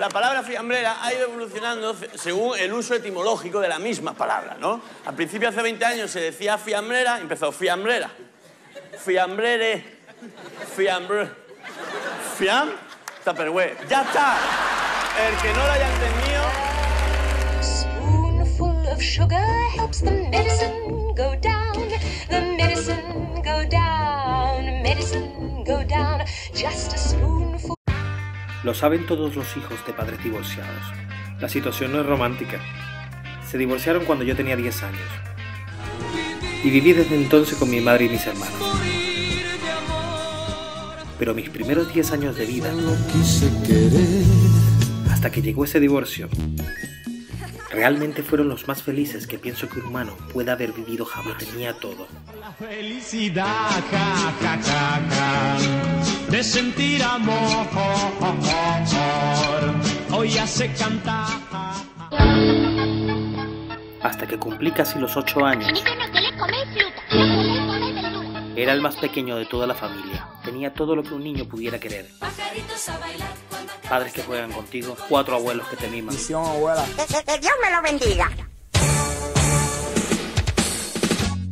la palabra fiambrera ha ido evolucionando según el uso etimológico de la misma palabra, ¿no? Al principio, hace 20 años, se decía fiambrera, empezó fiambrera. Fiambrere. Fiambre. Fiam. Tupperware. ¡Ya está! El que no lo haya entendido... Spoonful of sugar helps the medicine go down. The medicine go down. Medicine go down. Just a spoonful. Lo saben todos los hijos de padres divorciados. La situación no es romántica. Se divorciaron cuando yo tenía 10 años. Y viví desde entonces con mi madre y mis hermanos. Pero mis primeros 10 años de vida, hasta que llegó ese divorcio, realmente fueron los más felices que pienso que un humano pueda haber vivido jamás. Tenía todo. La felicidad, ja, ja, ja, ja, de sentir amor, hoy hace cantar. Hasta que cumplí casi los 8 años. Era el más pequeño de toda la familia. Tenía todo lo que un niño pudiera querer. Padres que juegan contigo, 4 abuelos que te miman. Bendición, abuela. Que Dios me lo bendiga.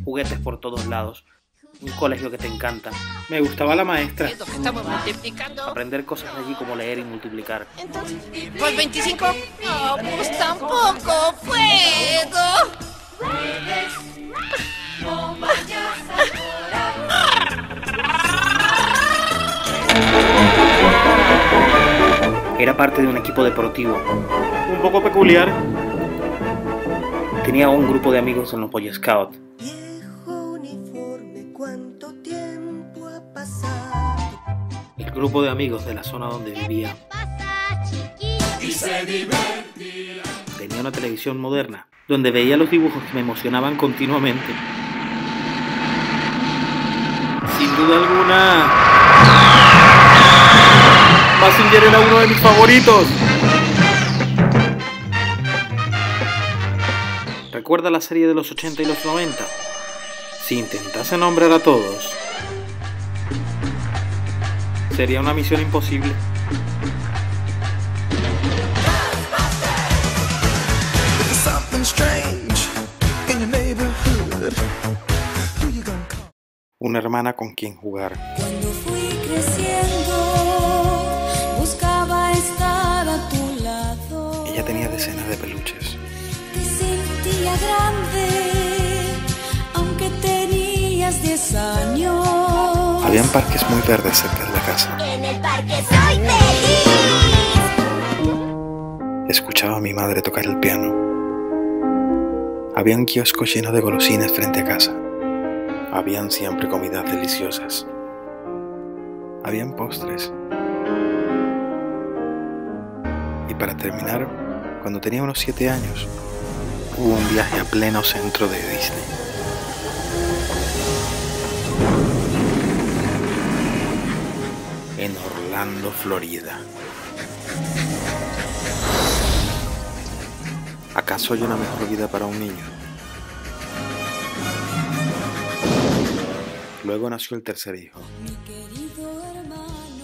Juguetes por todos lados. Un colegio que te encanta. Me gustaba la maestra. Estamos multiplicando. Aprender cosas de allí como leer y multiplicar. Entonces, pues 25. No, pues tampoco puedo. No vayas a Era parte de un equipo deportivo. Un poco peculiar. Tenía un grupo de amigos en los Boy Scouts. El grupo de amigos de la zona donde vivía. Tenía una televisión moderna, donde veía los dibujos que me emocionaban continuamente. Sin duda alguna, Mazinger era uno de mis favoritos. ¿Recuerda la serie de los 80 y los 90? Si intentase nombrar a todos, sería una misión imposible. Una hermana con quien jugar. Cuando fui creciendo, buscaba estar a tu lado. Ella tenía decenas de peluches. Te sentía grande, aunque tenías 10 años. Habían parques muy verdes cerca de la casa. En el parque soy feliz. Escuchaba a mi madre tocar el piano. Había un kiosco lleno de golosinas frente a casa. Habían siempre comidas deliciosas. Habían postres. Y para terminar, cuando tenía unos 7 años, hubo un viaje a pleno centro de Disney. En Orlando, Florida. ¿Acaso hay una mejor vida para un niño? Luego nació el tercer hijo,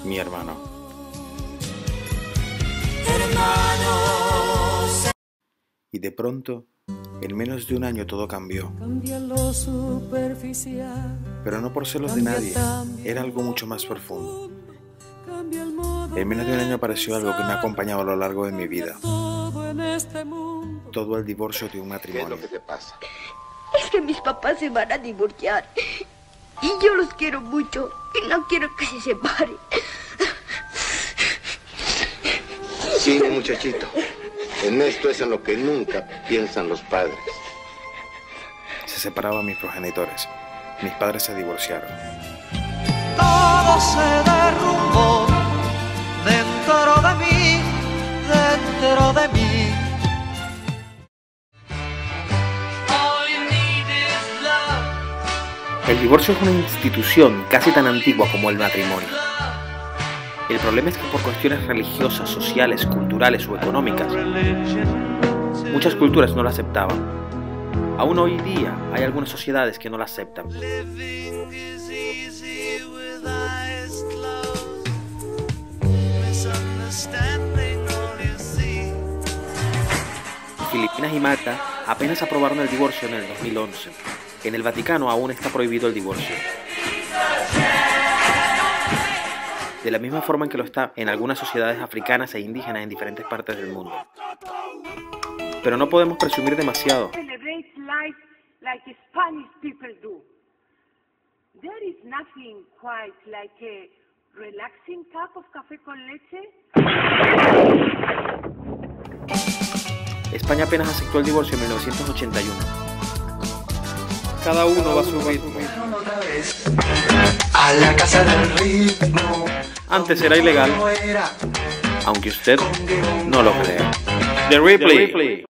mi hermano. Y de pronto, en menos de un año todo cambió. Pero no por celos de nadie, era algo mucho más profundo. En menos de un año apareció algo que me ha acompañado a lo largo de mi vida. Todo el divorcio de un matrimonio. ¿Qué es lo que te pasa? Es que mis papás se van a divorciar. Y yo los quiero mucho. Y no quiero que se separen. Sí, muchachito. En esto es en lo que nunca piensan los padres. Se separaban mis progenitores. Mis padres se divorciaron. Todo se derrumbó dentro de mí, dentro de mí. El divorcio es una institución casi tan antigua como el matrimonio. El problema es que por cuestiones religiosas, sociales, culturales o económicas, muchas culturas no la aceptaban. Aún hoy día hay algunas sociedades que no la aceptan. Filipinas y Malta apenas aprobaron el divorcio en el 2011. En el Vaticano aún está prohibido el divorcio. De la misma forma en que lo está en algunas sociedades africanas e indígenas en diferentes partes del mundo. Pero no podemos presumir demasiado. España apenas aceptó el divorcio en 1981. Cada uno va a su ritmo. A la casa del ritmo. Antes era ilegal, aunque usted no lo crea. The Ripley.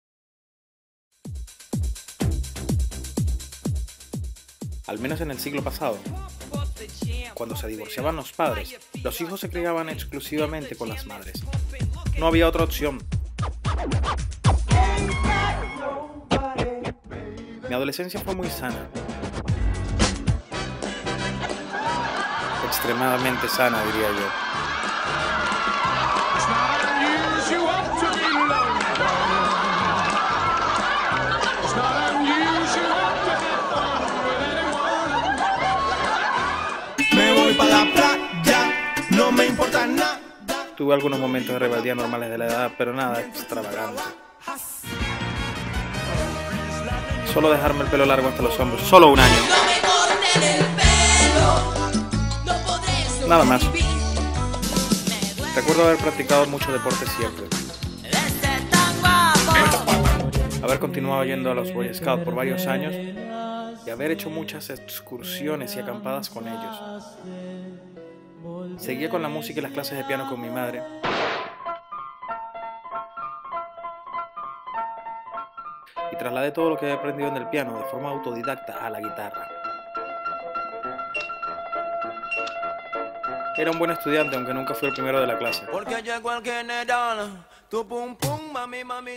Al menos en el siglo pasado, cuando se divorciaban los padres, los hijos se criaban exclusivamente con las madres. No había otra opción. Mi adolescencia fue muy sana. Extremadamente sana, diría yo. Me voy para la playa, no me importa nada. Tuve algunos momentos de rebeldía normales de la edad, pero nada extravagante. Solo dejarme el pelo largo hasta los hombros, solo un año. Nada más. Recuerdo haber practicado mucho deporte siempre. Haber continuado yendo a los Boy Scouts por varios años y haber hecho muchas excursiones y acampadas con ellos. Seguía con la música y las clases de piano con mi madre. Y trasladé todo lo que había aprendido en el piano de forma autodidacta a la guitarra. Era un buen estudiante, aunque nunca fui el primero de la clase.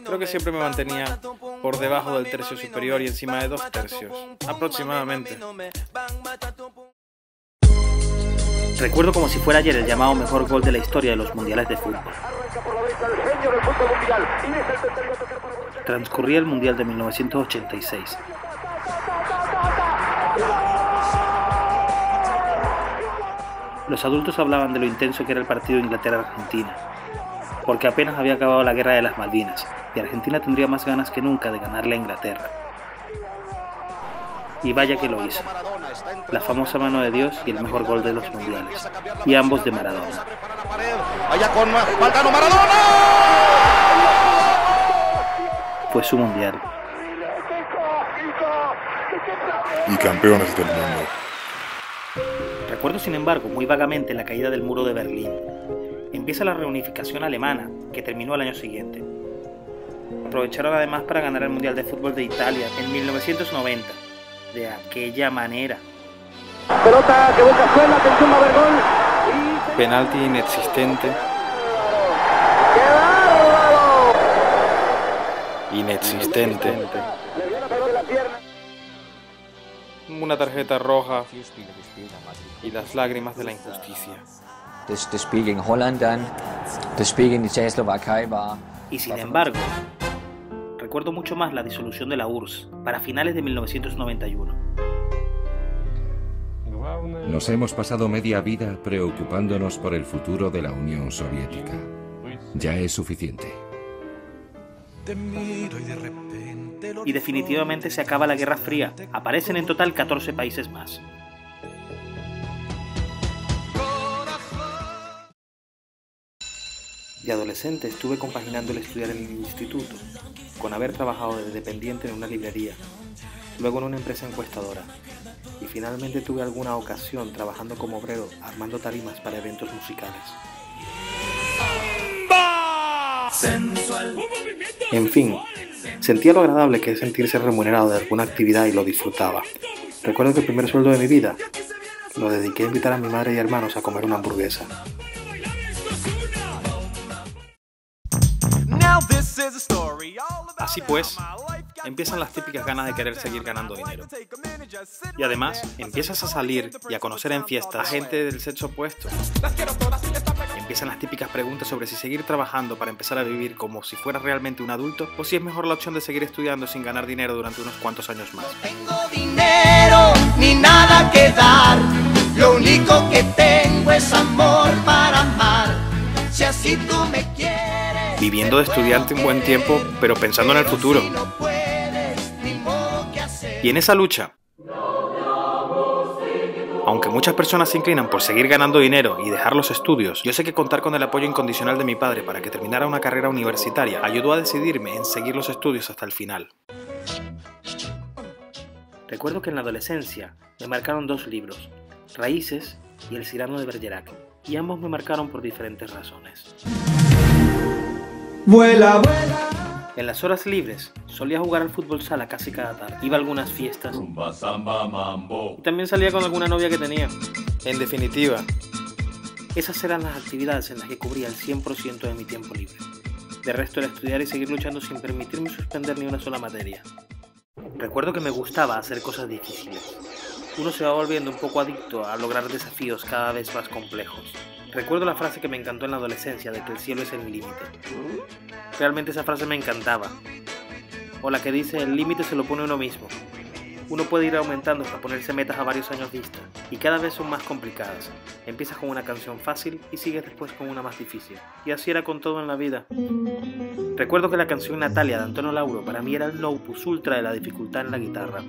Creo que siempre me mantenía por debajo del tercio superior y encima de 2 tercios, aproximadamente. Recuerdo como si fuera ayer el llamado mejor gol de la historia de los mundiales de fútbol. Transcurría el Mundial de 1986. Los adultos hablaban de lo intenso que era el partido Inglaterra-Argentina, porque apenas había acabado la guerra de las Malvinas, y Argentina tendría más ganas que nunca de ganarle a Inglaterra. Y vaya que lo hizo. La famosa mano de Dios y el mejor gol de los mundiales, y ambos de Maradona. Allá con Valdano Maradona. Fue su mundial. Y campeones del mundo. Recuerdo, sin embargo, muy vagamente la caída del muro de Berlín. Empieza la reunificación alemana, que terminó al año siguiente. Aprovecharon además para ganar el Mundial de Fútbol de Italia en 1990, de aquella manera. Pelota que busca Suela, atención, va a haber gol. Penalti inexistente. ¡Qué bárbaro! Inexistente. Una tarjeta roja y las lágrimas de la injusticia. Y sin embargo, recuerdo mucho más la disolución de la URSS para finales de 1991. Nos hemos pasado media vida preocupándonos por el futuro de la Unión Soviética. Ya es suficiente. Y definitivamente se acaba la Guerra Fría. Aparecen en total 14 países más. De adolescente estuve compaginando el estudiar en el instituto, con haber trabajado de dependiente en una librería, luego en una empresa encuestadora, y finalmente tuve alguna ocasión trabajando como obrero armando tarimas para eventos musicales. En fin, sentía lo agradable que es sentirse remunerado de alguna actividad y lo disfrutaba. Recuerdo que el primer sueldo de mi vida lo dediqué a invitar a mi madre y hermanos a comer una hamburguesa. Así pues, empiezan las típicas ganas de querer seguir ganando dinero. Y además, empiezas a salir y a conocer en fiestas a gente del sexo opuesto. Empiezan las típicas preguntas sobre si seguir trabajando para empezar a vivir como si fuera realmente un adulto o si es mejor la opción de seguir estudiando sin ganar dinero durante unos cuantos años más. Tengo dinero ni nada que dar, lo único que tengo es amor para amar. Si así tú me quieres, viviendo de estudiante un buen tiempo, pero pensando en el futuro. Y en esa lucha, aunque muchas personas se inclinan por seguir ganando dinero y dejar los estudios, yo sé que contar con el apoyo incondicional de mi padre para que terminara una carrera universitaria ayudó a decidirme en seguir los estudios hasta el final. Recuerdo que en la adolescencia me marcaron dos libros, Raíces y El Cyrano de Bergerac, y ambos me marcaron por diferentes razones. Vuela, vuela. En las horas libres solía jugar al fútbol sala casi cada tarde, iba a algunas fiestas y también salía con alguna novia que tenía. En definitiva, esas eran las actividades en las que cubría el 100% de mi tiempo libre. De resto era estudiar y seguir luchando sin permitirme suspender ni una sola materia. Recuerdo que me gustaba hacer cosas difíciles. Uno se va volviendo un poco adicto a lograr desafíos cada vez más complejos. Recuerdo la frase que me encantó en la adolescencia de que el cielo es el límite. Realmente esa frase me encantaba. O la que dice, el límite se lo pone uno mismo. Uno puede ir aumentando hasta ponerse metas a varios años vista, y cada vez son más complicadas. Empiezas con una canción fácil y sigues después con una más difícil. Y así era con todo en la vida. Recuerdo que la canción Natalia de Antonio Lauro para mí era el opus ultra de la dificultad en la guitarra.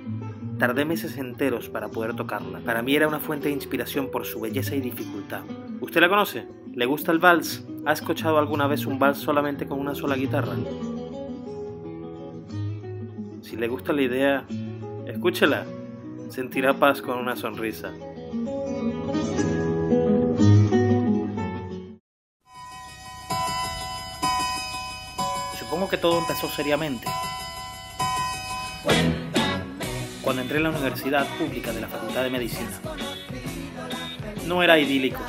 Tardé meses enteros para poder tocarla. Para mí era una fuente de inspiración por su belleza y dificultad. ¿Usted la conoce? ¿Le gusta el vals? ¿Ha escuchado alguna vez un vals solamente con una sola guitarra? Si le gusta la idea, escúchela. Sentirá paz con una sonrisa. Supongo que todo empezó seriamente cuando entré en la Universidad Pública de la Facultad de Medicina. No era idílico.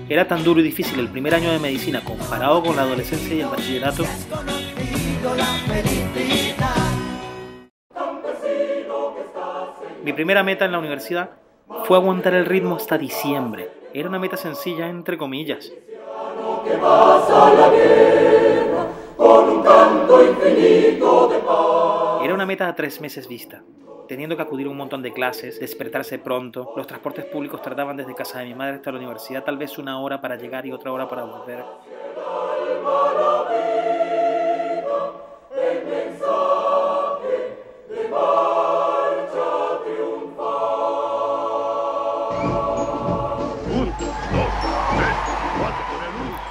Era tan duro y difícil el primer año de medicina comparado con la adolescencia y el bachillerato. Mi primera meta en la universidad fue aguantar el ritmo hasta diciembre. Era una meta sencilla, entre comillas. Era una meta a 3 meses vista, teniendo que acudir a un montón de clases, despertarse pronto. Los transportes públicos tardaban desde casa de mi madre hasta la universidad tal vez 1 hora para llegar y otra hora para volver.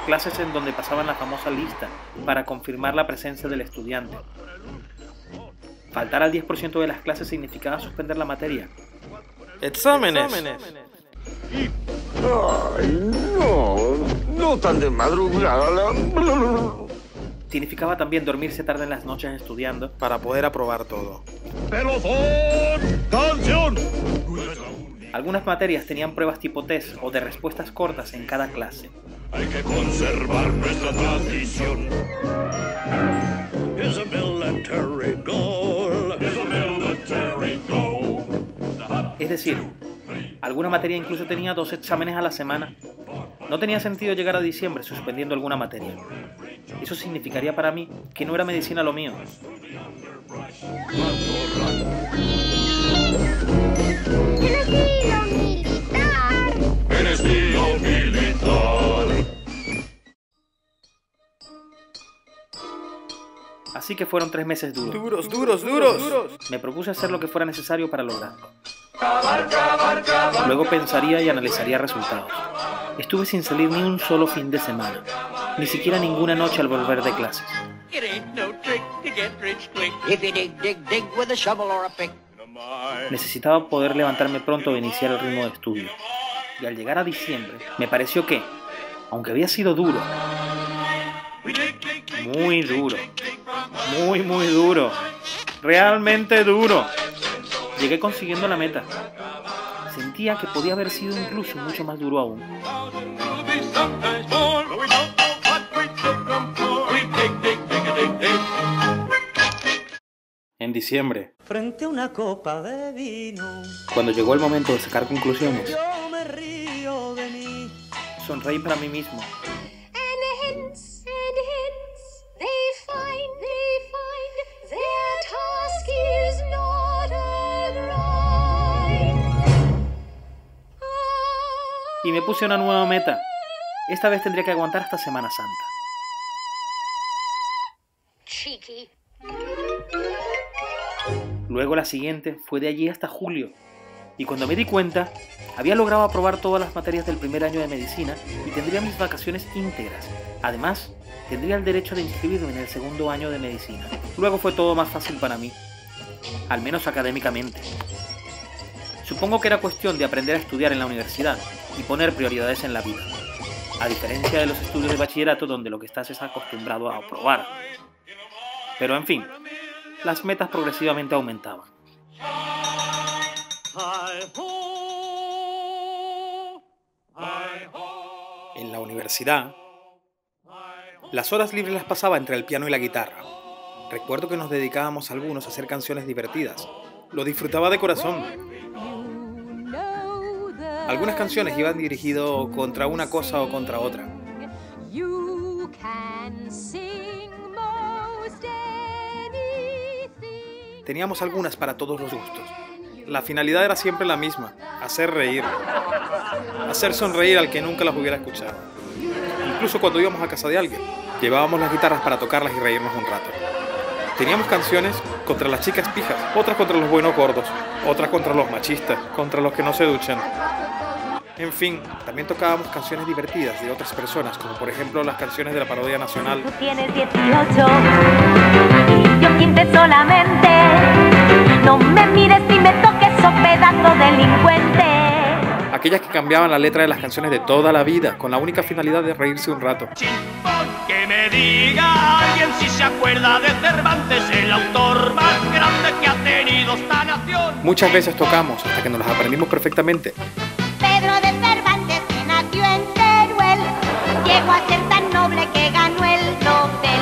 Clases en donde pasaban la famosa lista para confirmar la presencia del estudiante. Faltar al 10% de las clases significaba suspender la materia. ¡Exámenes! Ay, no tan de madrugada. Significaba también dormirse tarde en las noches estudiando para poder aprobar todo. ¡Pelotón! ¡Canción! Algunas materias tenían pruebas tipo test o de respuestas cortas en cada clase. Hay que conservar nuestra tradición. It's a military goal. It's a military goal. Es decir, alguna materia incluso tenía 2 exámenes a la semana. No tenía sentido llegar a diciembre suspendiendo alguna materia. Eso significaría para mí que no era medicina lo mío. El estilo militar. Así que fueron 3 meses duros. Duros. Me propuse hacer lo que fuera necesario para lograrlo. Luego pensaría y analizaría resultados. Estuve sin salir ni un solo fin de semana, ni siquiera ninguna noche al volver de clases. Necesitaba poder levantarme pronto e iniciar el ritmo de estudio. Y al llegar a diciembre, me pareció que, aunque había sido duro, muy duro, muy duro, realmente duro, llegué consiguiendo la meta. Sentía que podía haber sido incluso mucho más duro aún. en diciembre, Frente a una copa de vino, cuando llegó el momento de sacar conclusiones, yo me río de mí. sonreí para mí mismo. And hints, they find their task is not a grind. Y me puse una nueva meta. Esta vez tendría que aguantar hasta Semana Santa. Cheeky. Luego la siguiente fue de allí hasta julio. Y cuando me di cuenta, había logrado aprobar todas las materias del primer año de medicina y tendría mis vacaciones íntegras. Además, tendría el derecho de inscribirme en el segundo año de medicina. Luego fue todo más fácil para mí, al menos académicamente. Supongo que era cuestión de aprender a estudiar en la universidad y poner prioridades en la vida, a diferencia de los estudios de bachillerato donde lo que estás es acostumbrado a aprobar. Pero en fin, las metas progresivamente aumentaban. En la universidad, las horas libres las pasaba entre el piano y la guitarra. Recuerdo que nos dedicábamos algunos a hacer canciones divertidas. Lo disfrutaba de corazón. Algunas canciones iban dirigidas contra una cosa o contra otra. Teníamos algunas para todos los gustos. La finalidad era siempre la misma: hacer reír. Hacer sonreír al que nunca las hubiera escuchado. Incluso cuando íbamos a casa de alguien, llevábamos las guitarras para tocarlas y reírnos un rato. Teníamos canciones contra las chicas pijas, otras contra los buenos gordos, otras contra los machistas, contra los que no se duchan. En fin, también tocábamos canciones divertidas de otras personas, como por ejemplo las canciones de la parodia nacional. Tú tienes 18 y yo 15 solamente. No me mires ni me toques, oh pedazo delincuente. Aquellas que cambiaban la letra de las canciones de toda la vida, con la única finalidad de reírse un rato. Que me diga alguien si se acuerda de Cervantes, el autor más grande que ha tenido esta nación. Muchas veces tocamos hasta que nos las aprendimos perfectamente. Pedro de Cervantes, que nació en Teruel, llegó a ser tan noble que ganó el Nobel.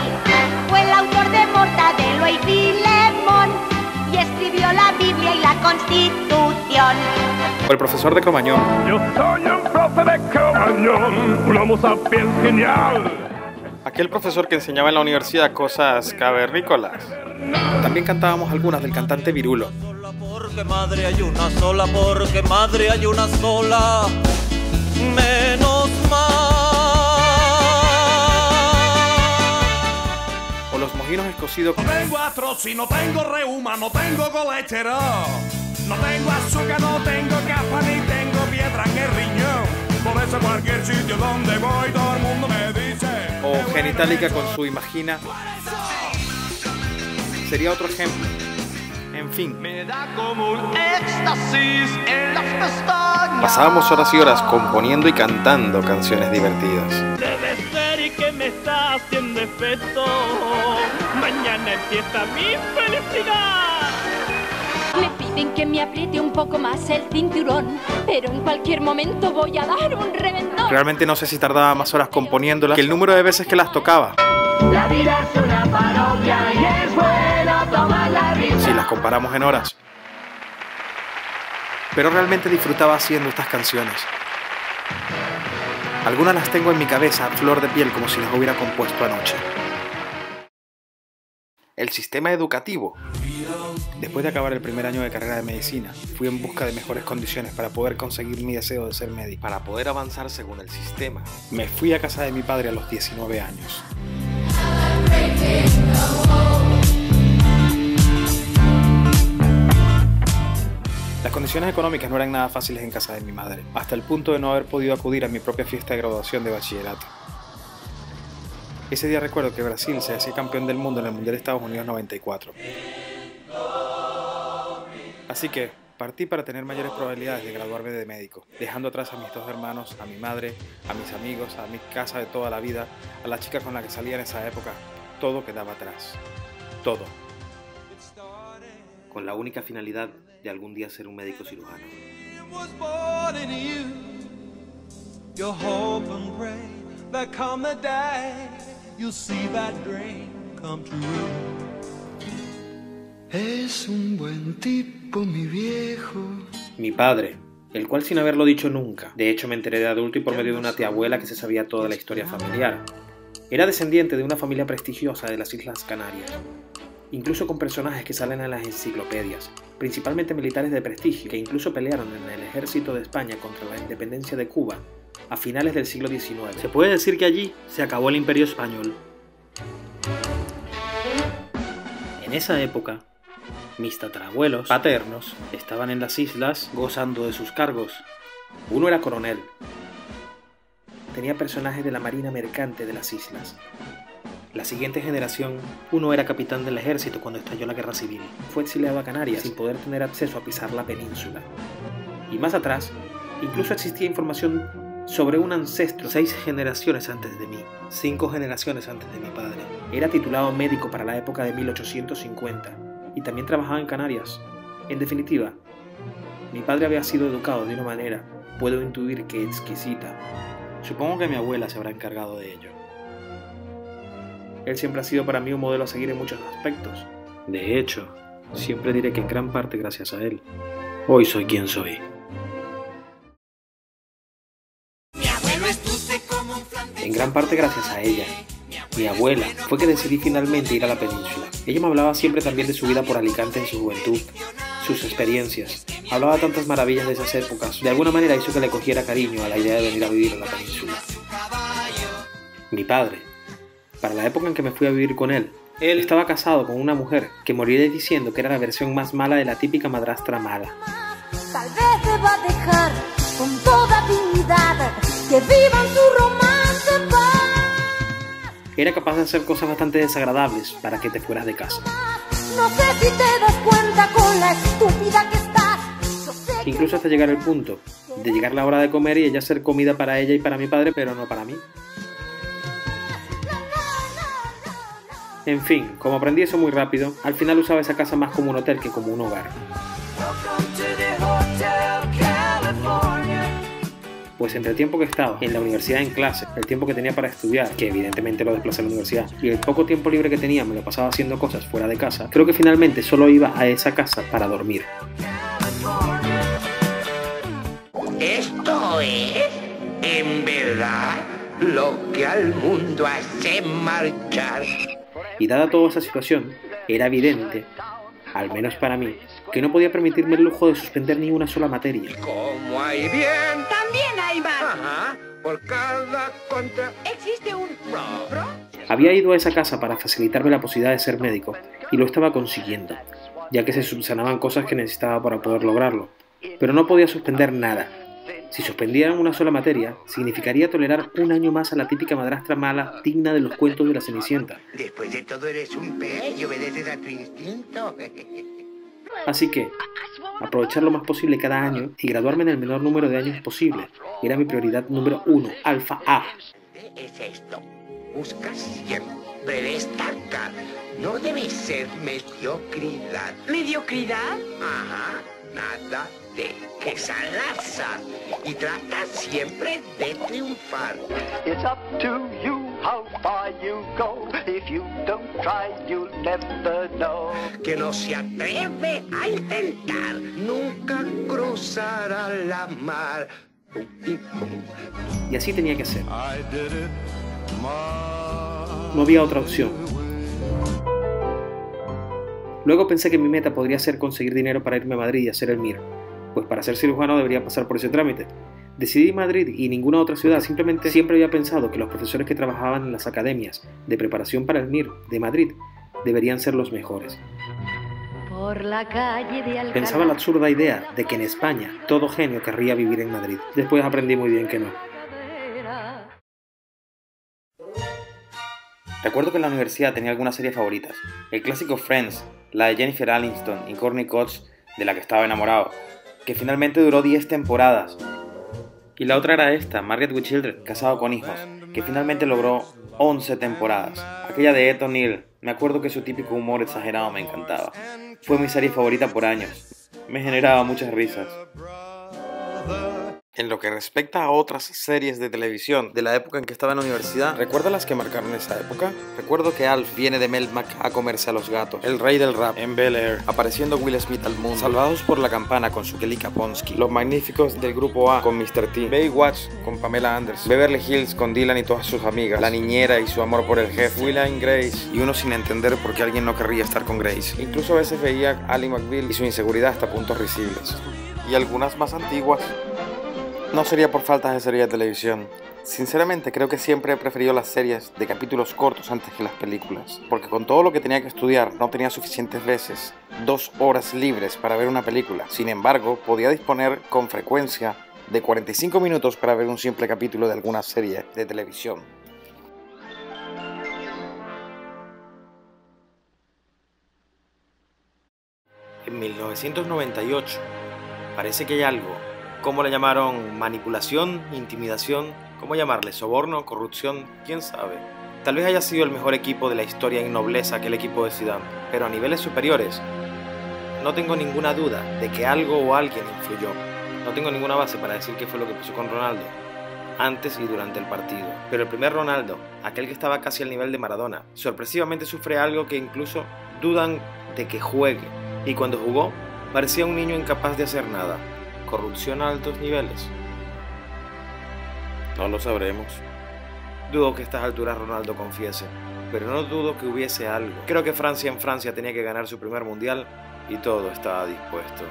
Fue el autor de Mortadelo y Filemón y escribió la Biblia y la Constitución. O el profesor de Cromañón. Yo soy un profe de Cromañón, un homo sapiens genial. Aquel profesor que enseñaba en la universidad cosas cavernícolas. También cantábamos algunas del cantante Virulo. Porque madre hay una sola, porque madre hay una sola, menos mal. O los mojinos escocidos. No tengo artrosis, no tengo reuma, no tengo colesterol, no tengo azúcar, no tengo capa, ni tengo piedra en el riñón. Por eso cualquier sitio donde voy todo el mundo me dice. O Genitalica con su Imagina. Sería otro ejemplo. En fin. Me da como un éxtasis en las pestañas. Pasábamos horas y horas componiendo y cantando canciones divertidas. Debe ser y que me está haciendo efecto. Mañana empieza mi felicidad. Me piden que me apriete un poco más el cinturón, pero en cualquier momento voy a dar un reventón. Realmente no sé si tardaba más horas componiéndolas que el número de veces que las tocaba. La vida es una parodia y es bueno tomar la risa. Si las comparamos en horas. Pero realmente disfrutaba haciendo estas canciones. Algunas las tengo en mi cabeza a flor de piel como si las hubiera compuesto anoche. El sistema educativo. Después de acabar el primer año de carrera de medicina, fui en busca de mejores condiciones para poder conseguir mi deseo de ser médico. Para poder avanzar según el sistema, me fui a casa de mi padre a los 19 años. Las condiciones económicas no eran nada fáciles en casa de mi madre, hasta el punto de no haber podido acudir a mi propia fiesta de graduación de bachillerato. Ese día recuerdo que Brasil se hacía campeón del mundo en el Mundial de Estados Unidos 94. Así que partí para tener mayores probabilidades de graduarme de médico, dejando atrás a mis dos hermanos, a mi madre, a mis amigos, a mi casa de toda la vida, a la chica con la que salía en esa época. Todo quedaba atrás. Todo. Con la única finalidad de algún día ser un médico cirujano. Es un buen tipo, mi viejo. Mi padre, el cual sin haberlo dicho nunca, de hecho me enteré de adulto y por medio de una tía abuela que se sabía toda la historia familiar, era descendiente de una familia prestigiosa de las Islas Canarias, incluso con personajes que salen en las enciclopedias, principalmente militares de prestigio, que incluso pelearon en el ejército de España contra la independencia de Cuba a finales del siglo XIX. Se puede decir que allí se acabó el Imperio Español. En esa época, mis tatarabuelos paternos estaban en las islas gozando de sus cargos. Uno era coronel. Tenía personajes de la marina mercante de las islas. La siguiente generación, uno era capitán del ejército cuando estalló la guerra civil. Fue exiliado a Canarias sin poder tener acceso a pisar la península. Y más atrás, incluso existía información sobre un ancestro 6 generaciones antes de mí, 5 generaciones antes de mi padre. Era titulado médico para la época de 1850 y también trabajaba en Canarias. En definitiva, mi padre había sido educado de una manera, puedo intuir que exquisita. Supongo que mi abuela se habrá encargado de ello. Él siempre ha sido para mí un modelo a seguir en muchos aspectos. De hecho, siempre diré que en gran parte gracias a él, hoy soy quien soy. En gran parte gracias a ella, mi abuela, fue que decidí finalmente ir a la península. Ella me hablaba siempre también de su vida por Alicante en su juventud, sus experiencias. Hablaba tantas maravillas de esas épocas. De alguna manera hizo que le cogiera cariño a la idea de venir a vivir a la península. Mi padre, para la época en que me fui a vivir con él estaba casado con una mujer que moriré diciendo que era la versión más mala de la típica madrastra mala. Tal vez te va a dejar con toda dignidad, que vivan su romance paz. Era capaz de hacer cosas bastante desagradables para que te fueras de casa. No sé si te das cuenta con la estúpida que estás. Incluso hasta llegar al punto de llegar la hora de comer y ella hacer comida para ella y para mi padre, pero no para mí. En fin, como aprendí eso muy rápido, al final usaba esa casa más como un hotel que como un hogar. Pues entre el tiempo que estaba en la universidad en clase, el tiempo que tenía para estudiar, que evidentemente lo desplacé a la universidad, y el poco tiempo libre que tenía me lo pasaba haciendo cosas fuera de casa, creo que finalmente solo iba a esa casa para dormir. Esto es, en verdad, lo que al mundo hace marchar. Y dada toda esa situación, era evidente, al menos para mí, que no podía permitirme el lujo de suspender ni una sola materia. Como hay bien, También hay mal. ajá, por cada contra Existe un pro. Había ido a esa casa para facilitarme la posibilidad de ser médico, y lo estaba consiguiendo, ya que se subsanaban cosas que necesitaba para poder lograrlo. Pero no podía suspender nada. Si suspendía una sola materia, significaría tolerar un año más a la típica madrastra mala digna de los cuentos de la Cenicienta. Después de todo eres un pez y obedeces a tu instinto. Así que, aprovechar lo más posible cada año y graduarme en el menor número de años posible era mi prioridad número 1, alfa A. Es esto. Busca siempre destacar. No debe ser mediocridad. ¿Mediocridad? Ajá, nada de que es al azar. Y trata siempre de triunfar. It's up to you how far you go. If you don't try, you'll never know. Que no se atreve a intentar, nunca cruzará la mar. Y así tenía que ser. No había otra opción. Luego pensé que mi meta podría ser conseguir dinero para irme a Madrid y hacer el MIR, pues para ser cirujano debería pasar por ese trámite. Decidí Madrid y ninguna otra ciudad, simplemente siempre había pensado que los profesores que trabajaban en las academias de preparación para el MIR de Madrid deberían ser los mejores. Por la calle de Alcalá. Pensaba la absurda idea de que en España todo genio querría vivir en Madrid. Después aprendí muy bien que no. Recuerdo que en la universidad tenía algunas series favoritas. El clásico Friends, la de Jennifer Aniston y Courtney Cox, de la que estaba enamorado, que finalmente duró 10 temporadas. Y la otra era esta, Married with Children, casado con hijos, que finalmente logró 11 temporadas. Aquella de Ed O'Neill, me acuerdo que su típico humor exagerado me encantaba. Fue mi serie favorita por años. Me generaba muchas risas. En lo que respecta a otras series de televisión de la época en que estaba en la universidad, ¿recuerda las que marcaron esa época? Recuerdo que Alf viene de Melmac a comerse a los gatos, El Rey del Rap en Bel Air, apareciendo Will Smith al mundo, Salvados por la Campana con su Kelly Kaponsky, Los Magníficos del Grupo A con Mr. T, Baywatch con Pamela Anderson, Beverly Hills con Dylan y todas sus amigas, La Niñera y su amor por el jefe, Will and Grace, y uno sin entender por qué alguien no querría estar con Grace. Incluso a veces veía a Ally McBeal y su inseguridad hasta puntos risibles. Y algunas más antiguas. No sería por faltas de serie de televisión. Sinceramente creo que siempre he preferido las series de capítulos cortos antes que las películas, porque con todo lo que tenía que estudiar no tenía suficientes veces 2 horas libres para ver una película. Sin embargo, podía disponer con frecuencia de 45 minutos para ver un simple capítulo de alguna serie de televisión. En 1998 parece que hay algo. ¿Cómo le llamaron? ¿Manipulación? ¿Intimidación? ¿Cómo llamarle? ¿Soborno? ¿Corrupción? ¿Quién sabe? Tal vez haya sido el mejor equipo de la historia en nobleza aquel equipo de Zidane, pero a niveles superiores no tengo ninguna duda de que algo o alguien influyó. No tengo ninguna base para decir qué fue lo que pasó con Ronaldo antes y durante el partido. Pero el primer Ronaldo, aquel que estaba casi al nivel de Maradona, sorpresivamente sufre algo que incluso dudan de que juegue. Y cuando jugó, parecía un niño incapaz de hacer nada. ¿Corrupción a altos niveles? No lo sabremos. Dudo que a estas alturas Ronaldo confiese, pero no dudo que hubiese algo. Creo que Francia en Francia tenía que ganar su primer mundial y todo estaba dispuesto.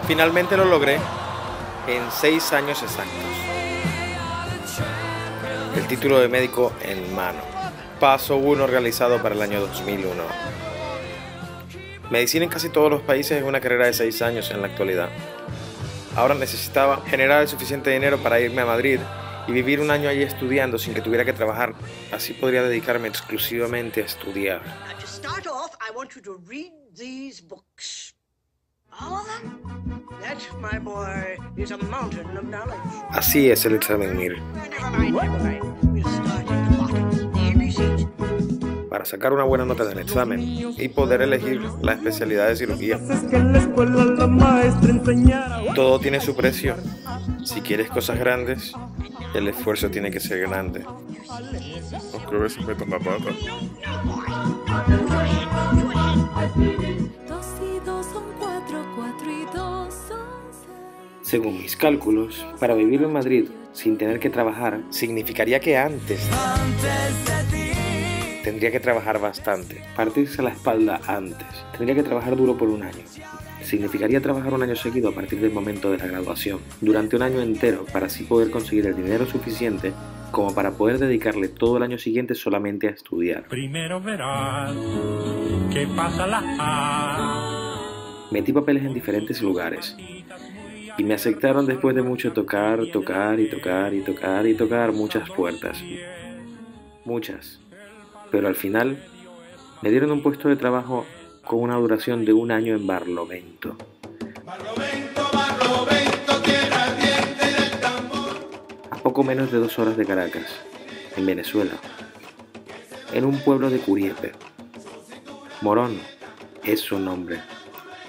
Finalmente lo logré en 6 años exactos. El título de médico en mano. Paso 1 realizado para el año 2001. Medicina en casi todos los países es una carrera de 6 años en la actualidad. Ahora necesitaba generar el suficiente dinero para irme a Madrid y vivir un año allí estudiando sin que tuviera que trabajar. Así podría dedicarme exclusivamente a estudiar. Así es el examen MIR. Para sacar una buena nota del examen y poder elegir la especialidad de cirugía. Todo tiene su precio. Si quieres cosas grandes, el esfuerzo tiene que ser grande. No creo que se metan la pata. Según mis cálculos, para vivir en Madrid sin tener que trabajar, significaría que antes tendría que trabajar bastante, partirse la espalda antes, tendría que trabajar duro por un año. Significaría trabajar un año seguido a partir del momento de la graduación, durante un año entero, para así poder conseguir el dinero suficiente como para poder dedicarle todo el año siguiente solamente a estudiar. Primero verás qué pasa Metí papeles en diferentes lugares y me aceptaron después de mucho tocar muchas puertas. Muchas. Pero al final me dieron un puesto de trabajo con una duración de un año en Barlovento. A poco menos de 2 horas de Caracas, en Venezuela, en un pueblo de Curiepe. Morón es su nombre.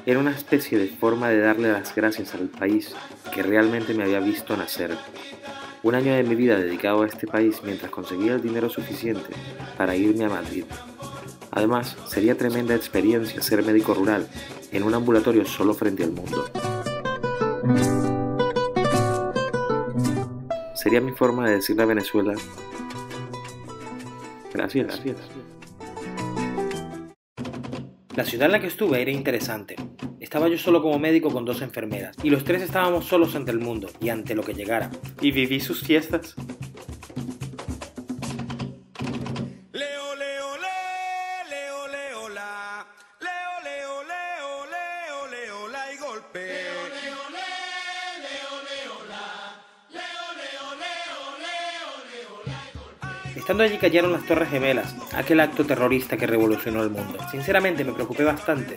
Era una especie de forma de darle las gracias al país que realmente me había visto nacer. Un año de mi vida dedicado a este país mientras conseguía el dinero suficiente para irme a Madrid. Además, sería tremenda experiencia ser médico rural en un ambulatorio solo frente al mundo. Sería mi forma de decirle a Venezuela: gracias. La ciudad en la que estuve era interesante. Estaba yo solo como médico con 2 enfermeras, y los 3 estábamos solos ante el mundo y ante lo que llegara. Y viví sus fiestas. Estando allí cayeron las Torres Gemelas, aquel acto terrorista que revolucionó el mundo. Sinceramente me preocupé bastante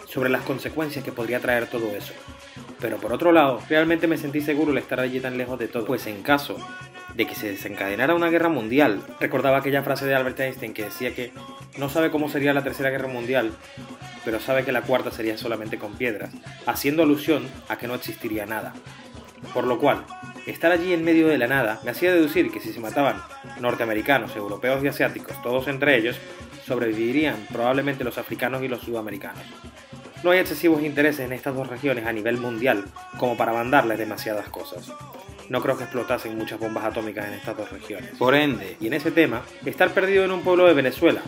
sobre las consecuencias que podría traer todo eso. Pero por otro lado, realmente me sentí seguro al estar allí tan lejos de todo, pues en caso de que se desencadenara una guerra mundial. Recordaba aquella frase de Albert Einstein que decía que no sabe cómo sería la tercera guerra mundial, pero sabe que la cuarta sería solamente con piedras, haciendo alusión a que no existiría nada. Por lo cual, estar allí en medio de la nada me hacía deducir que si se mataban norteamericanos, europeos y asiáticos, todos entre ellos, sobrevivirían probablemente los africanos y los sudamericanos. No hay excesivos intereses en estas dos regiones a nivel mundial como para mandarles demasiadas cosas. No creo que explotasen muchas bombas atómicas en estas dos regiones. Por ende, y en ese tema, estar perdido en un pueblo de Venezuela,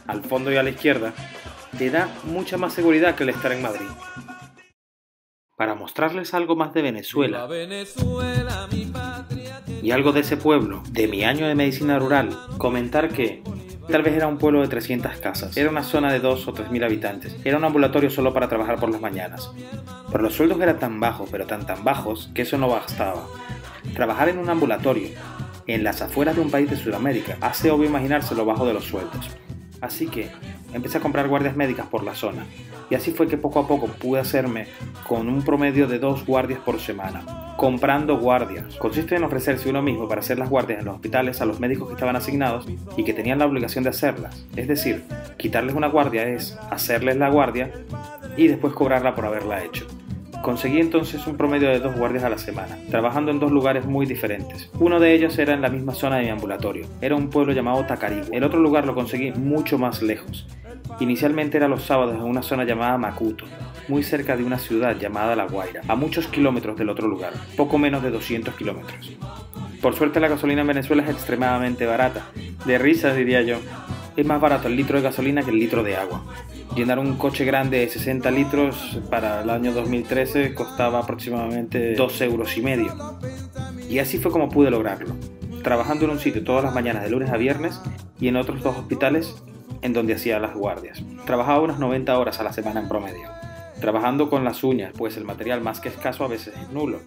al fondo y a la izquierda, te da mucha más seguridad que el estar en Madrid. Para mostrarles algo más de Venezuela y algo de ese pueblo, de mi año de medicina rural, comentar que tal vez era un pueblo de 300 casas, era una zona de 2 o 3.000 habitantes, era un ambulatorio solo para trabajar por las mañanas. Pero los sueldos eran tan bajos, pero tan bajos, que eso no bastaba. Trabajar en un ambulatorio, en las afueras de un país de Sudamérica, hace obvio imaginarse lo bajo de los sueldos. Así que empecé a comprar guardias médicas por la zona, y así fue que poco a poco pude hacerme con un promedio de 2 guardias por semana. Comprando guardias. Consiste en ofrecerse uno mismo para hacer las guardias en los hospitales a los médicos que estaban asignados y que tenían la obligación de hacerlas. Es decir, quitarles una guardia es hacerles la guardia y después cobrarla por haberla hecho. Conseguí entonces un promedio de 2 guardias a la semana, trabajando en 2 lugares muy diferentes. Uno de ellos era en la misma zona de mi ambulatorio, era un pueblo llamado Tacarigua. El otro lugar lo conseguí mucho más lejos. Inicialmente era los sábados en una zona llamada Macuto, muy cerca de una ciudad llamada La Guaira, a muchos kilómetros del otro lugar, poco menos de 200 kilómetros. Por suerte la gasolina en Venezuela es extremadamente barata, de risas diría yo. Es más barato el litro de gasolina que el litro de agua. Llenar un coche grande de 60 litros para el año 2013 costaba aproximadamente 2,5 euros. Y así fue como pude lograrlo, trabajando en un sitio todas las mañanas de lunes a viernes y en otros 2 hospitales en donde hacía las guardias. Trabajaba unas 90 horas a la semana en promedio, trabajando con las uñas, pues el material más que escaso a veces es nulo.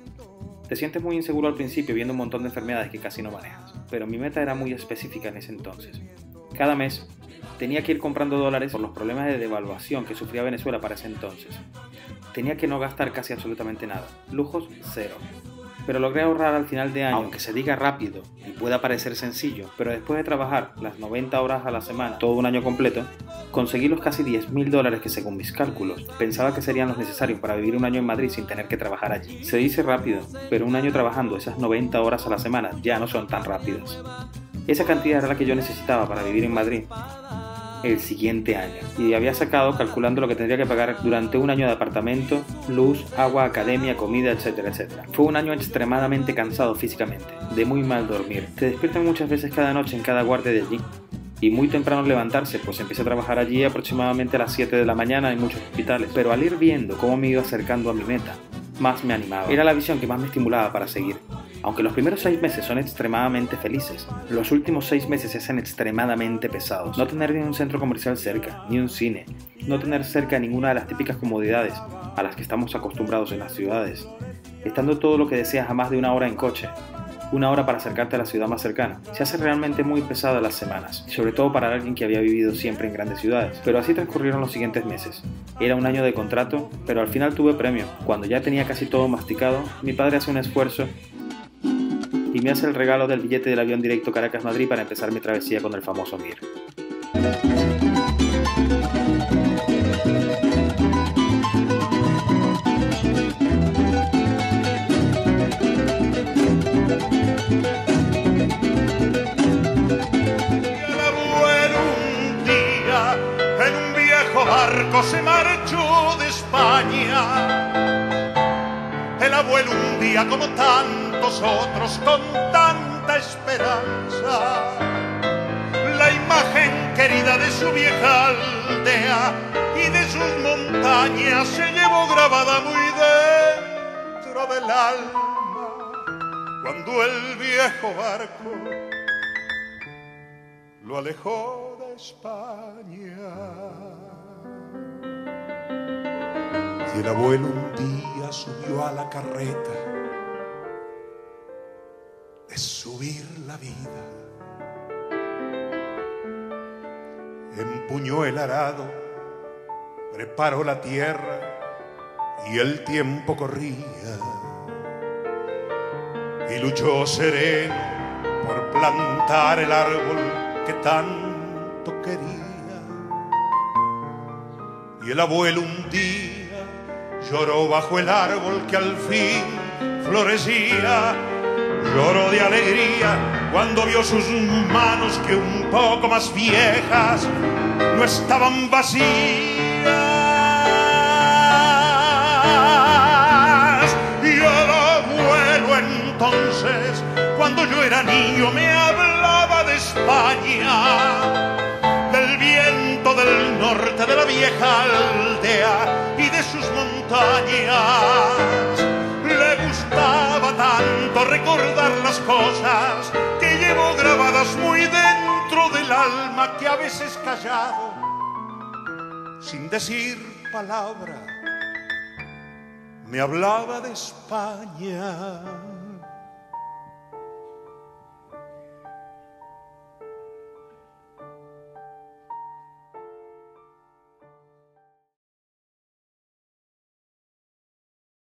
Te sientes muy inseguro al principio viendo un montón de enfermedades que casi no manejas, pero mi meta era muy específica en ese entonces. Cada mes tenía que ir comprando dólares por los problemas de devaluación que sufría Venezuela para ese entonces. Tenía que no gastar casi absolutamente nada, lujos cero. Pero logré ahorrar al final de año, aunque se diga rápido y pueda parecer sencillo, pero después de trabajar las 90 horas a la semana, todo un año completo, conseguí los casi 10.000 dólares que según mis cálculos pensaba que serían los necesarios para vivir un año en Madrid sin tener que trabajar allí. Se dice rápido, pero un año trabajando esas 90 horas a la semana ya no son tan rápidas. Esa cantidad era la que yo necesitaba para vivir en Madrid el siguiente año, y había sacado calculando lo que tendría que pagar durante un año de apartamento, luz, agua, academia, comida, etcétera, etcétera. Fue un año extremadamente cansado físicamente, de muy mal dormir. Te despiertan muchas veces cada noche en cada guardia de allí, y muy temprano levantarse, pues empecé a trabajar allí aproximadamente a las 7 de la mañana en muchos hospitales, pero al ir viendo cómo me iba acercando a mi meta, más me animaba. Era la visión que más me estimulaba para seguir. Aunque los primeros 6 meses son extremadamente felices, los últimos 6 meses se hacen extremadamente pesados. No tener ni un centro comercial cerca, ni un cine, no tener cerca ninguna de las típicas comodidades a las que estamos acostumbrados en las ciudades, estando todo lo que deseas a más de 1 hora en coche, 1 hora para acercarte a la ciudad más cercana. Se hace realmente muy pesada las semanas, sobre todo para alguien que había vivido siempre en grandes ciudades. Pero así transcurrieron los siguientes meses. Era un año de contrato, pero al final tuve premio. Cuando ya tenía casi todo masticado, mi padre hace un esfuerzo y me hace el regalo del billete del avión directo Caracas-Madrid para empezar mi travesía con el famoso Mir. El abuelo un día en un viejo barco se marchó de España. El abuelo un día como tantos otros con tanta esperanza, la imagen querida de su vieja aldea y de sus montañas se llevó grabada muy dentro del alma cuando el viejo barco lo alejó de España. Y el abuelo un día subió a la carreta de subir la vida. Empuñó el arado, preparó la tierra y el tiempo corría. Y luchó sereno plantar el árbol que tanto quería. Y el abuelo un día lloró bajo el árbol que al fin florecía. Lloró de alegría cuando vio sus manos que un poco más viejas no estaban vacías. Y el abuelo entonces, cuando yo era niño, me hablaba de España, del viento del norte, de la vieja aldea y de sus montañas. Le gustaba tanto recordar las cosas que llevo grabadas muy dentro del alma, que a veces callado, sin decir palabra, me hablaba de España.